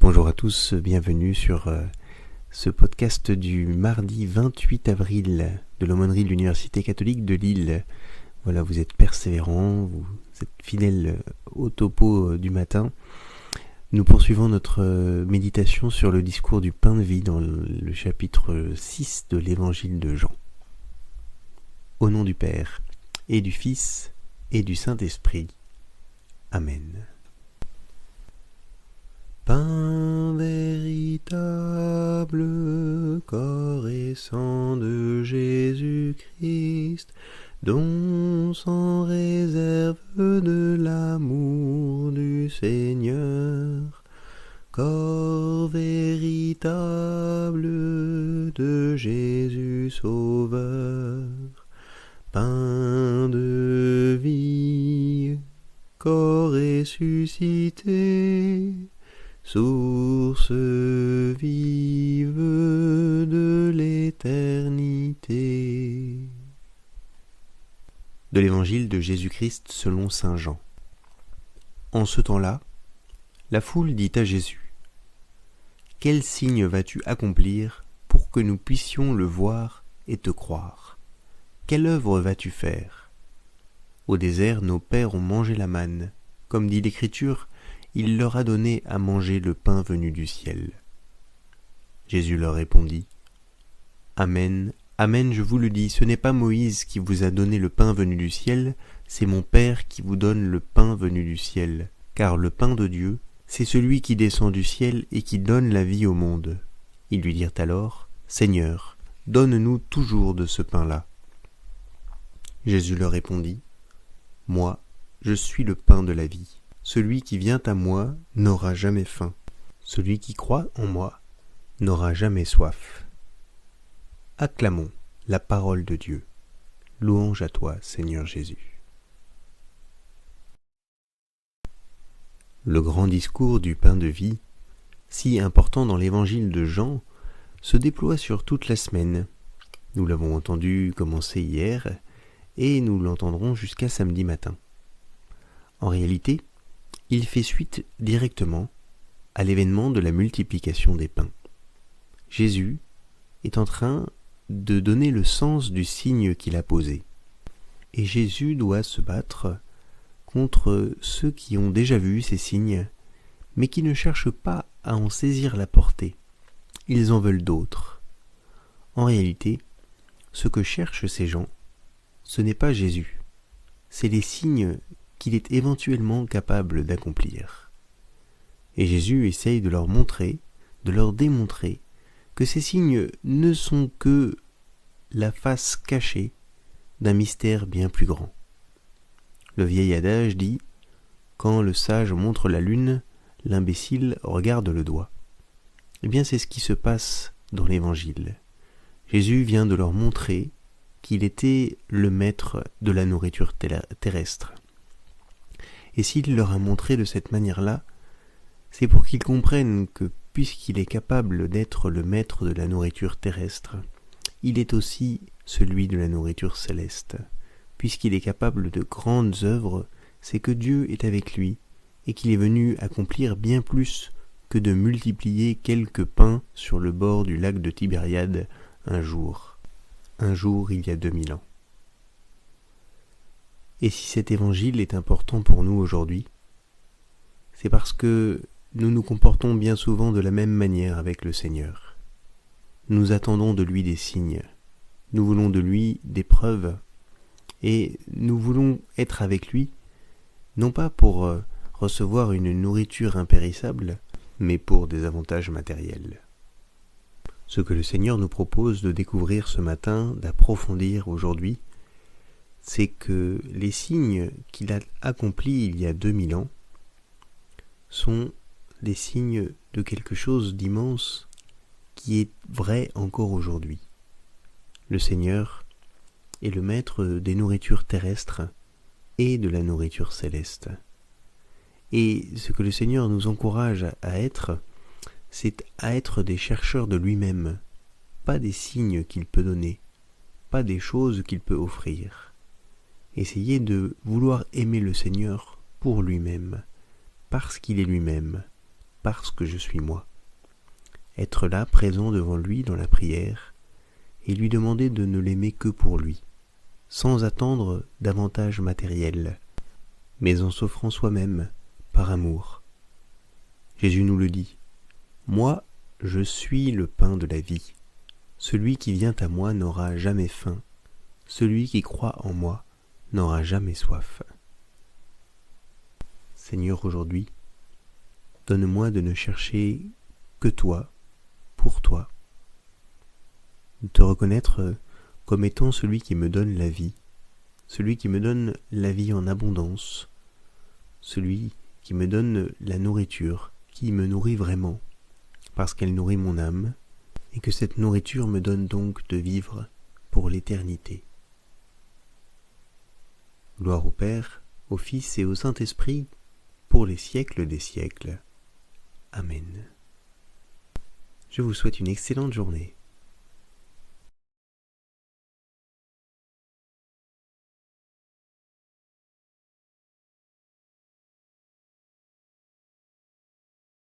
Bonjour à tous, bienvenue sur ce podcast du mardi 28 avril de l'aumônerie de l'Université catholique de Lille. Voilà, vous êtes persévérants, vous êtes fidèles au topo du matin. Nous poursuivons notre méditation sur le discours du pain de vie dans le chapitre 6 de l'évangile de Jean. Au nom du Père, et du Fils, et du Saint-Esprit. Amen. Pain véritable, corps et sang de Jésus-Christ, don sans réserve de l'amour du Seigneur, corps véritable de Jésus Sauveur, pain de vie, corps ressuscité, source vive de l'éternité. De l'évangile de Jésus-Christ selon saint Jean. En ce temps-là, la foule dit à Jésus : « Quel signe vas-tu accomplir pour que nous puissions le voir et te croire ? Quelle œuvre vas-tu faire ? Au désert, nos pères ont mangé la manne. Comme dit l'Écriture, il leur a donné à manger le pain venu du ciel. » Jésus leur répondit : « Amen, amen, je vous le dis, ce n'est pas Moïse qui vous a donné le pain venu du ciel, c'est mon Père qui vous donne le pain venu du ciel. Car le pain de Dieu, c'est celui qui descend du ciel et qui donne la vie au monde. » Ils lui dirent alors : « Seigneur, donne-nous toujours de ce pain-là. » Jésus leur répondit : « Moi, je suis le pain de la vie. Celui qui vient à moi n'aura jamais faim. Celui qui croit en moi n'aura jamais soif. » Acclamons la parole de Dieu. Louange à toi, Seigneur Jésus. Le grand discours du pain de vie, si important dans l'évangile de Jean, se déploie sur toute la semaine. Nous l'avons entendu commencer hier et nous l'entendrons jusqu'à samedi matin. En réalité, il fait suite directement à l'événement de la multiplication des pains. Jésus est en train de donner le sens du signe qu'il a posé. Et Jésus doit se battre contre ceux qui ont déjà vu ces signes, mais qui ne cherchent pas à en saisir la portée. Ils en veulent d'autres. En réalité, ce que cherchent ces gens, ce n'est pas Jésus, c'est les signes qu'il est éventuellement capable d'accomplir. Et Jésus essaye de leur montrer, de leur démontrer que ces signes ne sont que la face cachée d'un mystère bien plus grand. Le vieil adage dit : « Quand le sage montre la lune, l'imbécile regarde le doigt. » Eh bien, c'est ce qui se passe dans l'Évangile. Jésus vient de leur montrer qu'il était le maître de la nourriture terrestre. Et s'il leur a montré de cette manière-là, c'est pour qu'ils comprennent que, puisqu'il est capable d'être le maître de la nourriture terrestre, il est aussi celui de la nourriture céleste. Puisqu'il est capable de grandes œuvres, c'est que Dieu est avec lui et qu'il est venu accomplir bien plus que de multiplier quelques pains sur le bord du lac de Tibériade un jour il y a 2000 ans. Et si cet évangile est important pour nous aujourd'hui, c'est parce que nous nous comportons bien souvent de la même manière avec le Seigneur. Nous attendons de lui des signes, nous voulons de lui des preuves, et nous voulons être avec lui, non pas pour recevoir une nourriture impérissable, mais pour des avantages matériels. Ce que le Seigneur nous propose de découvrir ce matin, d'approfondir aujourd'hui, c'est que les signes qu'il a accomplis il y a 2000 ans sont des signes de quelque chose d'immense qui est vrai encore aujourd'hui. Le Seigneur est le maître des nourritures terrestres et de la nourriture céleste. Et ce que le Seigneur nous encourage à être, c'est à être des chercheurs de lui-même, pas des signes qu'il peut donner, pas des choses qu'il peut offrir. Essayez de vouloir aimer le Seigneur pour lui-même, parce qu'il est lui-même, parce que je suis moi. Être là, présent devant lui dans la prière, et lui demander de ne l'aimer que pour lui, sans attendre d'avantages matériels, mais en s'offrant soi-même par amour. Jésus nous le dit, « Moi, je suis le pain de la vie. Celui qui vient à moi n'aura jamais faim. Celui qui croit en moi n'aura jamais soif. » Seigneur, aujourd'hui, donne-moi de ne chercher que toi, pour toi, de te reconnaître comme étant celui qui me donne la vie, celui qui me donne la vie en abondance, celui qui me donne la nourriture, qui me nourrit vraiment, parce qu'elle nourrit mon âme, et que cette nourriture me donne donc de vivre pour l'éternité. Gloire au Père, au Fils et au Saint-Esprit, pour les siècles des siècles. Amen. Je vous souhaite une excellente journée.